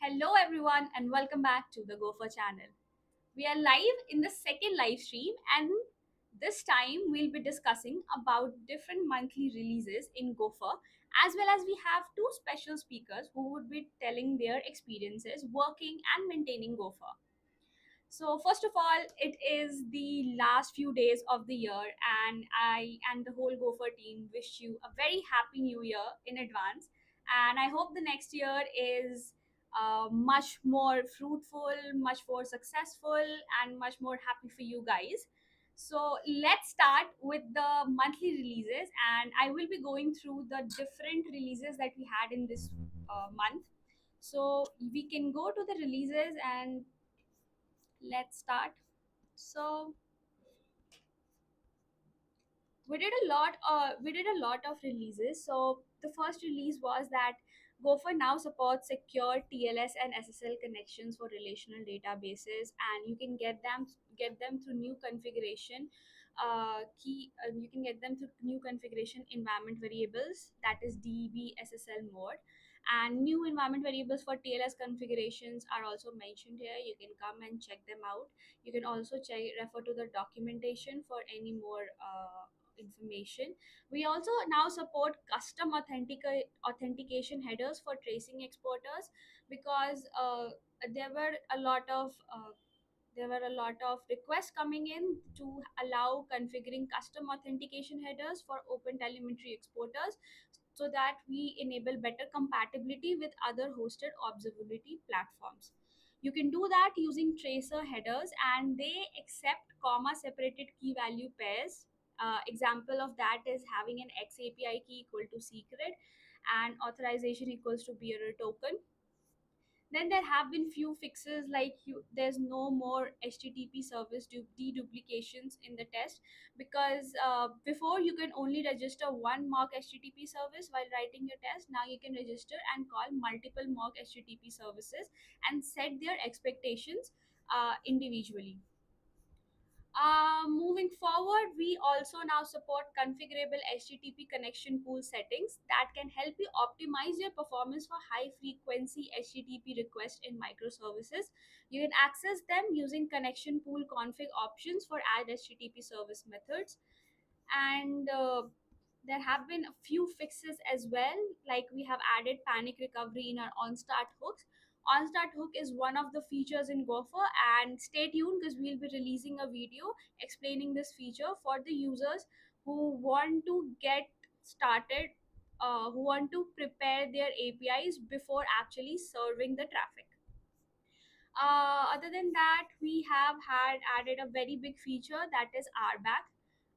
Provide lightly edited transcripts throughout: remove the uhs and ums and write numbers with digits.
Hello, everyone, and welcome back to the GoFr channel. We are live in the second live stream, and this time we'll be discussing about different monthly releases in GoFr, as well as we have two special speakers who would be telling their experiences working and maintaining GoFr. So, first of all, it is the last few days of the year, and I and the whole Gopher team wish you a very happy new year in advance. And I hope the next year is much more fruitful, much more successful, and much more happy for you guys. So, let's start with the monthly releases, and I will be going through the different releases that we had in this month. So, we can go to the releases and let's start. So we did a lot of releases. So the first release was that Gopher now supports secure TLS and SSL connections for relational databases, and you can get them through new configuration key. You can get them through new configuration environment variables, that is DB SSL mode, and new environment variables for TLS configurations are also mentioned here. You can come and check them out. You can also refer to the documentation for any more information. We also now support custom authentication headers for tracing exporters, because there were a lot of requests coming in to allow configuring custom authentication headers for open telemetry exporters, so that we enable better compatibility with other hosted observability platforms. You can do that using tracer headers, and they accept comma separated key value pairs. Example of that is having an XAPI key equal to secret and authorization equals to bearer token. Then there have been few fixes, like there's no more HTTP service deduplications in the test, because before you can only register one mock HTTP service while writing your test. Now you can register and call multiple mock HTTP services and set their expectations individually. Moving forward, we also now support configurable HTTP connection pool settings that can help you optimize your performance for high frequency HTTP requests in microservices. You can access them using connection pool config options for add HTTP service methods. And there have been a few fixes as well, like we have added panic recovery in our OnStart hooks. OnStart hook is one of the features in Gopher, and stay tuned because we'll be releasing a video explaining this feature for the users who want to get started, who want to prepare their APIs before actually serving the traffic. Other than that, we have had added a very big feature, that is RBAC.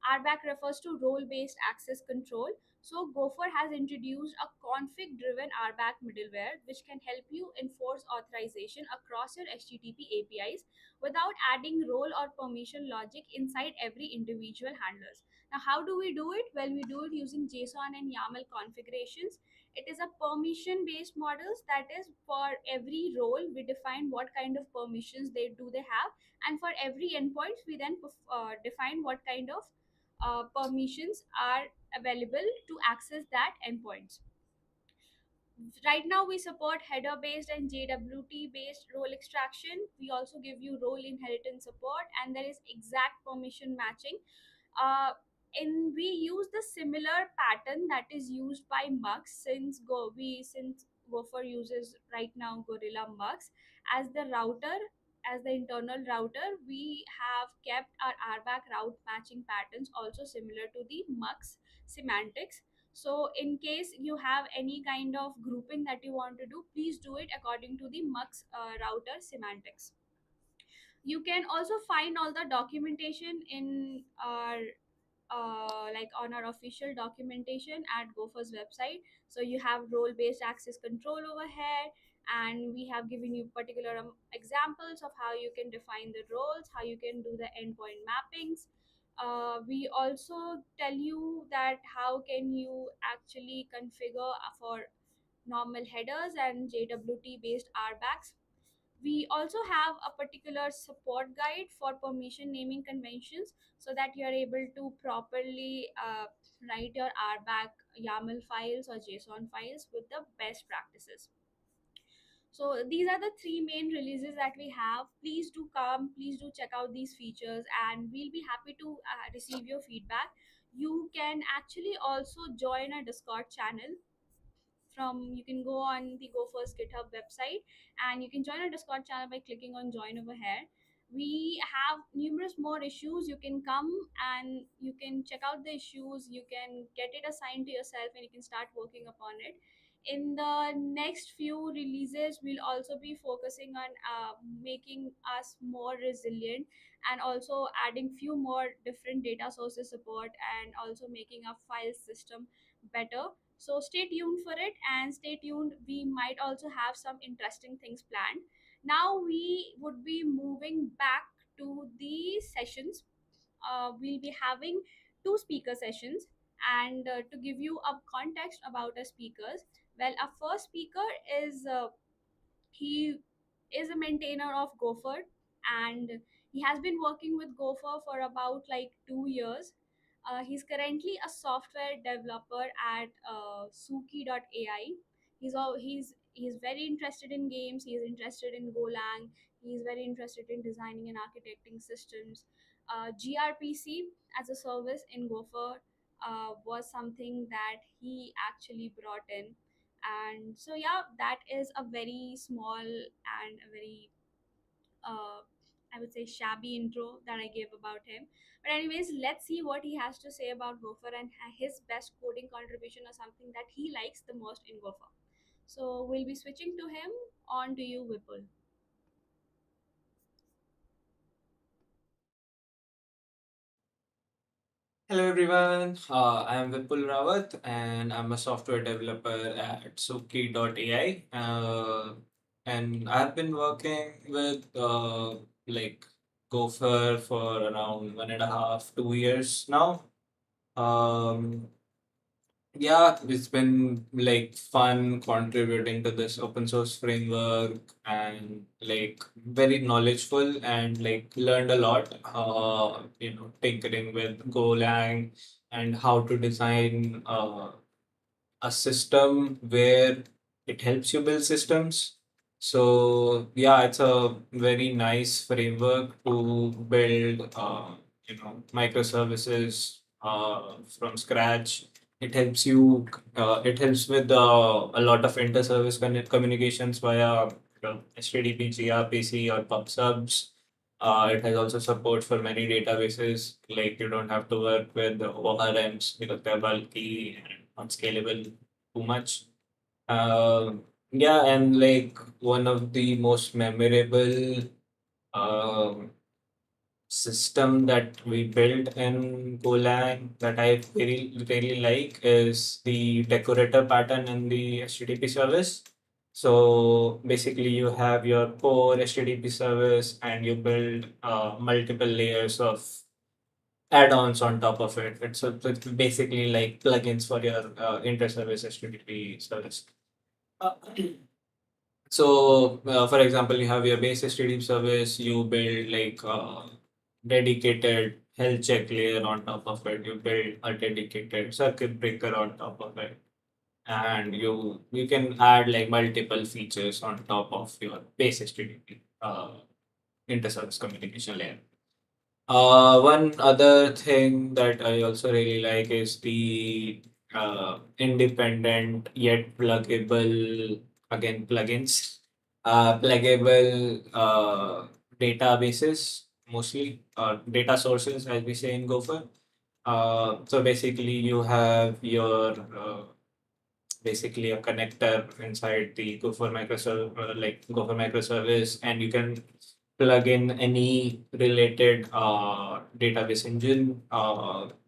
RBAC refers to role-based access control. So Gopher has introduced a config-driven RBAC middleware which can help you enforce authorization across your HTTP APIs without adding role or permission logic inside every individual handlers. Now, how do we do it? Well, we do it using JSON and YAML configurations. It is a permission based models, that is, for every role we define what kind of permissions they have, and for every endpoint we then define what kind of permissions are available to access that endpoints. Right now we support header based and JWT based role extraction. We also give you role inheritance support, and there is exact permission matching. uh, and we use the similar pattern that is used by Mux, since Gopher uses right now Gorilla Mux as the router, as the internal router. We have kept our RBAC route matching patterns also similar to the Mux semantics. So in case you have any kind of grouping that you want to do, please do it according to the Mux router semantics. You can also find all the documentation in our like on our official documentation at Gopher's website. So you have role-based access control over here, and we have given you particular examples of how you can define the roles, how you can do the endpoint mappings. We also tell you that how can you actually configure for normal headers and JWT based RBACs. We also have a particular support guide for permission naming conventions, so that you are able to properly write your RBAC YAML files or JSON files with the best practices. So these are the three main releases that we have. Please do come, please do check out these features, and we'll be happy to receive your feedback. You can actually also join a Discord channel. From You can go on the GoFr's GitHub website, and you can join our Discord channel by clicking on join over here. We have numerous more issues. You can come and you can check out the issues, you can get it assigned to yourself, and you can start working upon it. In the next few releases, we'll also be focusing on making us more resilient, and also adding few more different data sources support, and also making our file system better. So stay tuned for it, and stay tuned. We might also have some interesting things planned. Now we would be moving back to the sessions. We'll be having two speaker sessions, and to give you a context about our speakers, well, our first speaker is he is a maintainer of GoFr, and he has been working with GoFr for about like 2 years. He's currently a software developer at Suki.ai. He's very interested in games. He's interested in Golang. He's very interested in designing and architecting systems. gRPC as a service in GoFr was something that he actually brought in. And so yeah, that is a very small and a very I would say shabby intro that I gave about him. But anyways, let's see what he has to say about GoFr and his best coding contribution, or something that he likes the most in GoFr. So we'll be switching to him. On to you, Vipul. Hello everyone, I am Vipul Rawat and I'm a software developer at Suki.ai. And I've been working with like GoFr for around 1.5, 2 years now. Um, yeah, it's been like fun contributing to this open source framework and like very knowledgeful and like learned a lot, tinkering with Golang and how to design a system where it helps you build systems. So yeah, it's a very nice framework to build, microservices from scratch. It helps you. It helps with a lot of inter-service communications via HTTP, gRPC, or pub subs. It has also support for many databases. Like you don't have to work with the ORMs because they're bulky and unscalable too much. Yeah, and like one of the most memorable um system that we built in Golang that I really like is the decorator pattern in the HTTP service. So basically, you have your core HTTP service and you build multiple layers of add-ons on top of it. It's basically like plugins for your inter-service HTTP service. Uh, for example, you have your base HTTP service, you build like dedicated health check layer on top of it, you build a dedicated circuit breaker on top of it, and you can add like multiple features on top of your base HTTP inter-service communication layer. One other thing that I also really like is the independent yet pluggable, again, plugins, pluggable databases, mostly data sources, as we say in Gopher. So basically, you have your basically a connector inside the Gopher microservice, like Gopher microservice, and you can plug in any related database engine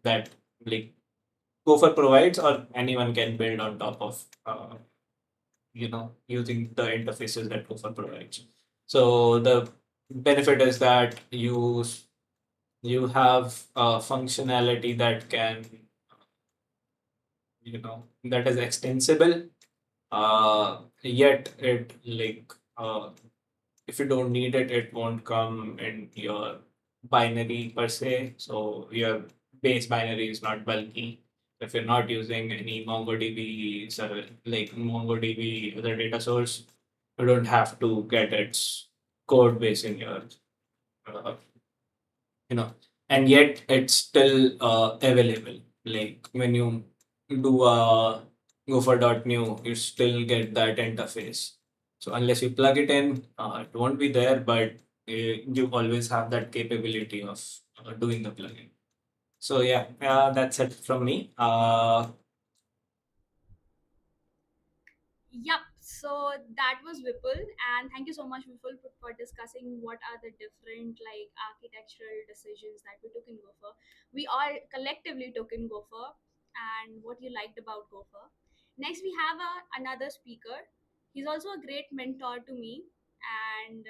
that like Gopher provides, or anyone can build on top of using the interfaces that Gopher provides. So the benefit is that you have functionality that can that is extensible, yet it like if you don't need it, it won't come in your binary per se. So your base binary is not bulky. If you're not using any MongoDB server, like MongoDB as a data source, You don't have to get its code base in your, uh, you know, and yet it's still available. Like when you do a gopher.new, you still get that interface. So unless you plug it in, it won't be there, but you always have that capability of doing the plugin. So yeah, that's it from me. Yep. So that was Vipul, and thank you so much, Vipul, for discussing what are the different like architectural decisions that we took in Gopher. We all collectively took in Gopher, and what you liked about Gopher. Next, we have another speaker. He's also a great mentor to me, and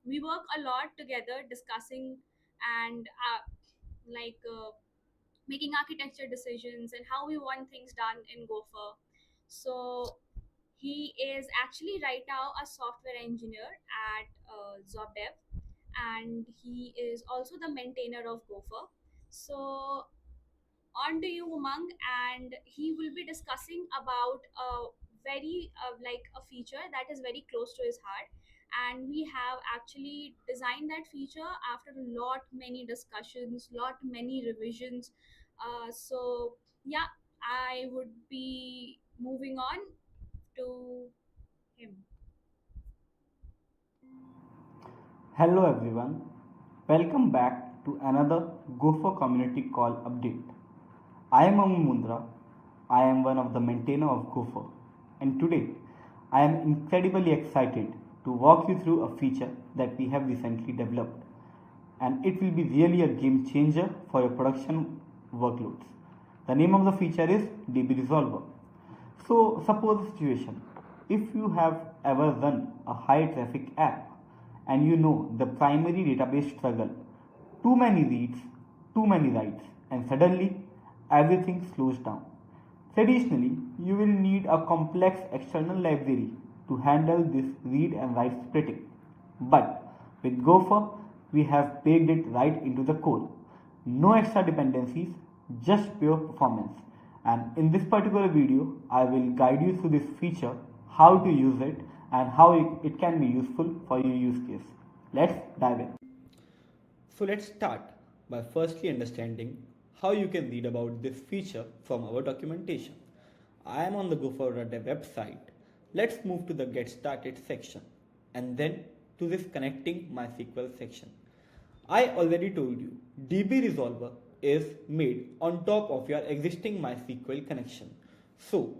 we work a lot together discussing and making architecture decisions and how we want things done in Gopher. So he is actually right now a software engineer at Zobdev, and he is also the maintainer of Gopher. So on to you, Umang, and he will be discussing about a very like a feature that is very close to his heart. And we have actually designed that feature after a lot many discussions, lot many revisions. So yeah, I would be moving on to him. Hello everyone, welcome back to another GoFr community call update. I am Amu Mundra. I am one of the maintainer of GoFr, and today I am incredibly excited to walk you through a feature that we have recently developed, and it will be really a game changer for your production workloads. The name of the feature is DB Resolver. So, suppose a situation. If you have ever run a high traffic app and you know the primary database struggle, too many reads, too many writes, and suddenly everything slows down. Traditionally, you will need a complex external library to handle this read and write splitting. But with Gopher, we have baked it right into the core. No extra dependencies, just pure performance. And in this particular video, I will guide you through this feature, how to use it, and how it can be useful for your use case. Let's dive in. So let's start by firstly understanding how you can read about this feature from our documentation. I am on the GoFr.dev website. Let's move to the Get Started section and then to this Connecting MySQL section. I already told you DB Resolver is made on top of your existing MySQL connection. So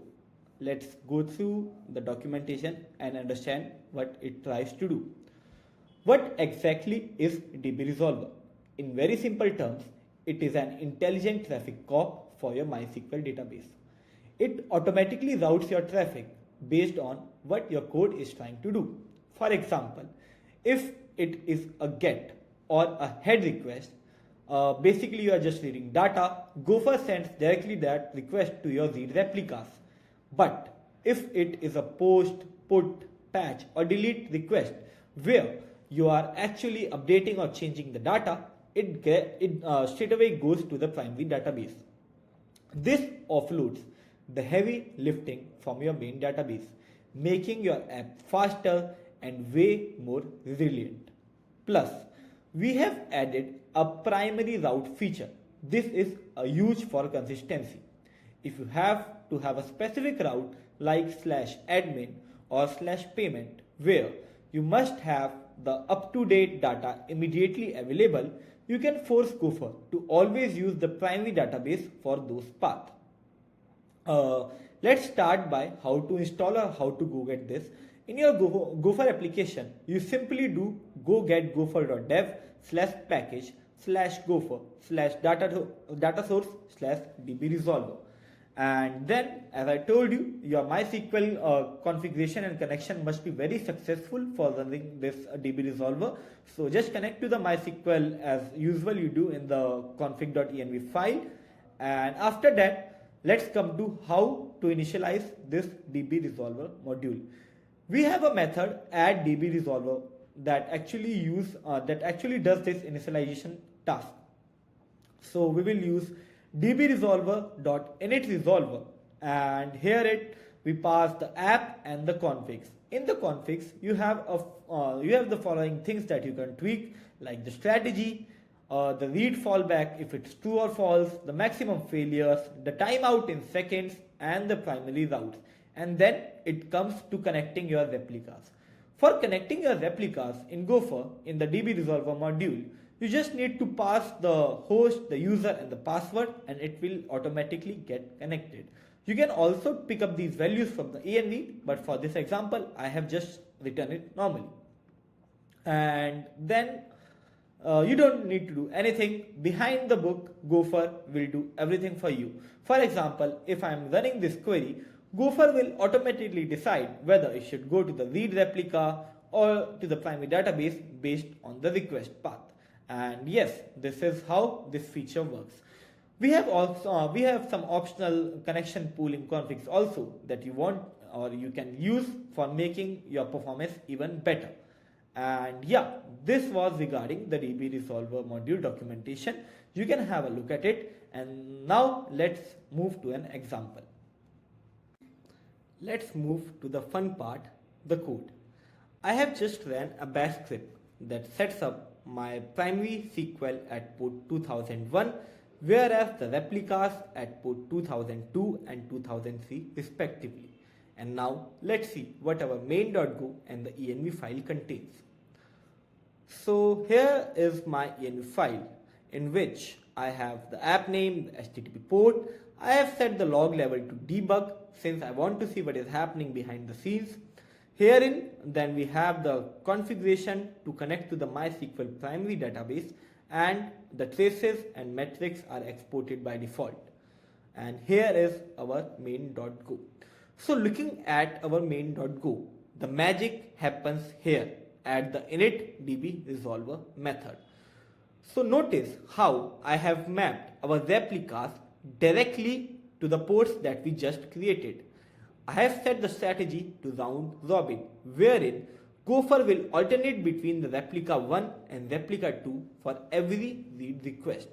let's go through the documentation and understand what it tries to do. What exactly is DB Resolver? In very simple terms, it is an intelligent traffic cop for your MySQL database. It automatically routes your traffic based on what your code is trying to do. For example, if it is a get or a head request, basically you are just reading data, Gopher sends directly that request to your read replicas. But if it is a post, put, patch, or delete request where you are actually updating or changing the data, it straight away goes to the primary database. This offloads the heavy lifting from your main database, making your app faster and way more resilient. Plus, we have added a primary route feature. This is a huge for consistency. If you have to have a specific route like /admin or /payment where you must have the up-to-date data immediately available, you can force Gopher to always use the primary database for those paths. Let's start by how to install or how to go get this. In your Gopher application, you simply do go get gopher.dev /package /gopher /data source /db resolver. And then, as I told you, your MySQL configuration and connection must be very successful for running this DB resolver. So just connect to the MySQL as usual you do in the config.env file. And after that, let's come to how to initialize this DB resolver module. We have a method add DB resolver that actually does this initialization task. So we will use dbresolver.initResolver, and here we pass the app and the configs. In the configs, you have the following things that you can tweak, like the strategy, the read fallback if it's true or false, the maximum failures, the timeout in seconds, and the primary routes. And then it comes to connecting your replicas. For connecting your replicas in Gopher in the DB Resolver module, you just need to pass the host, the user, and the password, and it will automatically get connected. You can also pick up these values from the env, but for this example, I have just written it normally. And then you don't need to do anything. Behind the book, Gopher will do everything for you. For example, if I am running this query, Gopher will automatically decide whether it should go to the read replica or to the primary database based on the request path. And yes, this is how this feature works. We have some optional connection pooling configs also that you want or you can use for making your performance even better. And yeah, this was regarding the DB Resolver module documentation. You can have a look at it. And now let's move to an example. Let's move to the fun part, the code. I have just ran a bash script that sets up my primary SQL at port 2001, whereas the replicas at port 2002 and 2003 respectively. And now let's see what our main.go and the env file contains. So here is my env file in which I have the app name, the HTTP port. I have set the log level to debug since I want to see what is happening behind the scenes. Herein, then we have the configuration to connect to the MySQL primary database, and the traces and metrics are exported by default. And here is our main.go. So looking at our main.go, the magic happens here at the init db resolver method. So notice how I have mapped our replicas directly to the ports that we just created. I have set the strategy to round robin, wherein Gopher will alternate between the replica 1 and replica 2 for every read request.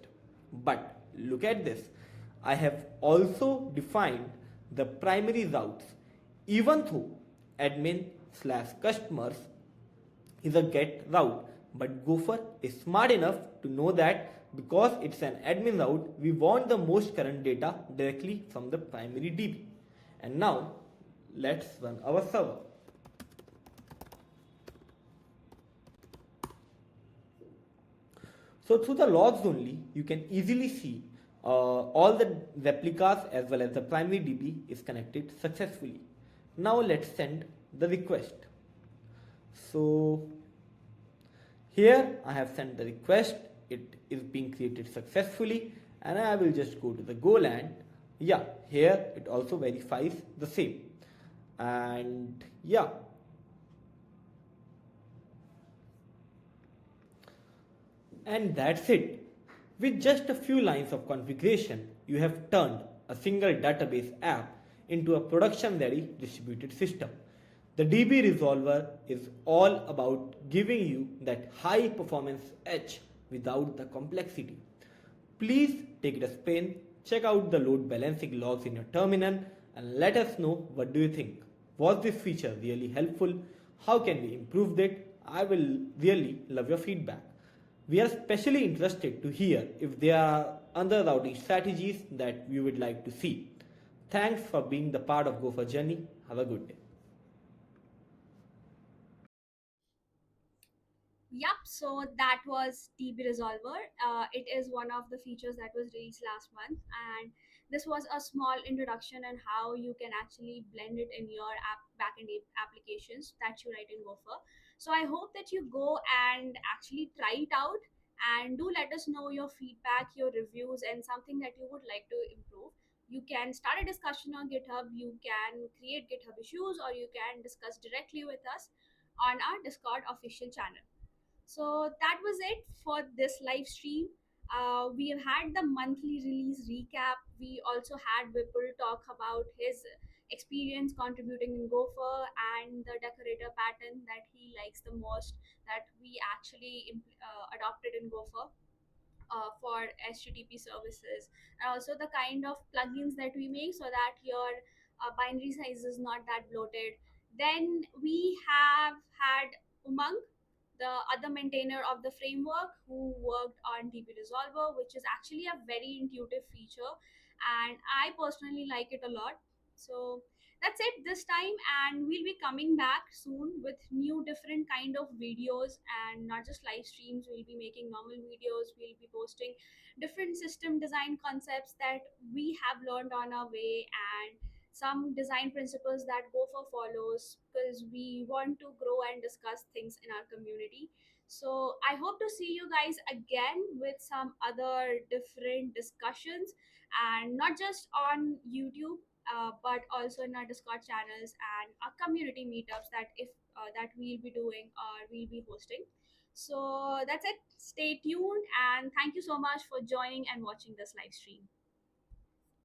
But look at this. I have also defined the primary routes, even though admin slash customers is a get route. But Gopher is smart enough to know that because it's an admin route, we want the most current data directly from the primary DB. And now let's run our server. So through the logs only, you can easily see all the replicas as well as the primary DB is connected successfully. Now let's send the request. So here I have sent the request. It is being created successfully, and I will just go to the Golang. Yeah, here it also verifies the same. And yeah, and that's it. With just a few lines of configuration, you have turned a single database app into a production ready distributed system. The DB Resolver is all about giving you that high performance edge without the complexity. Please take it a spin, check out the load balancing logs in your terminal, and let us know what do you think. Was this feature really helpful? How can we improve it? I will really love your feedback. We are especially interested to hear if there are other routing strategies that we would like to see. Thanks for being the part of Gopher journey. Have a good day. Yep, so that was TB Resolver. It is one of the features that was released last month, and this was a small introduction on how you can actually blend it in your backend applications that you write in Gopher. So I hope that you go and actually try it out, and do let us know your feedback, your reviews, and something that you would like to improve. You can start a discussion on GitHub, you can create GitHub issues, or you can discuss directly with us on our Discord official channel. So that was it for this live stream. We have had the monthly release recap. We also had Vipul talk about his experience contributing in Gopher and the decorator pattern that he likes the most, that we actually adopted in Gopher for HTTP services, and also the kind of plugins that we make so that your binary size is not that bloated. Then we have had Umang, the other maintainer of the framework, who worked on DB Resolver, which is actually a very intuitive feature, and I personally like it a lot. So that's it this time, and we'll be coming back soon with new different kind of videos, and not just live streams. We'll be making normal videos. We'll be posting different system design concepts that we have learned on our way, and some design principles that GoFr follows, because we want to grow and discuss things in our community. So I hope to see you guys again with some other different discussions, and not just on YouTube, but also in our Discord channels and our community meetups that if that we'll be doing or we'll be hosting. So that's it. Stay tuned, and thank you so much for joining and watching this live stream.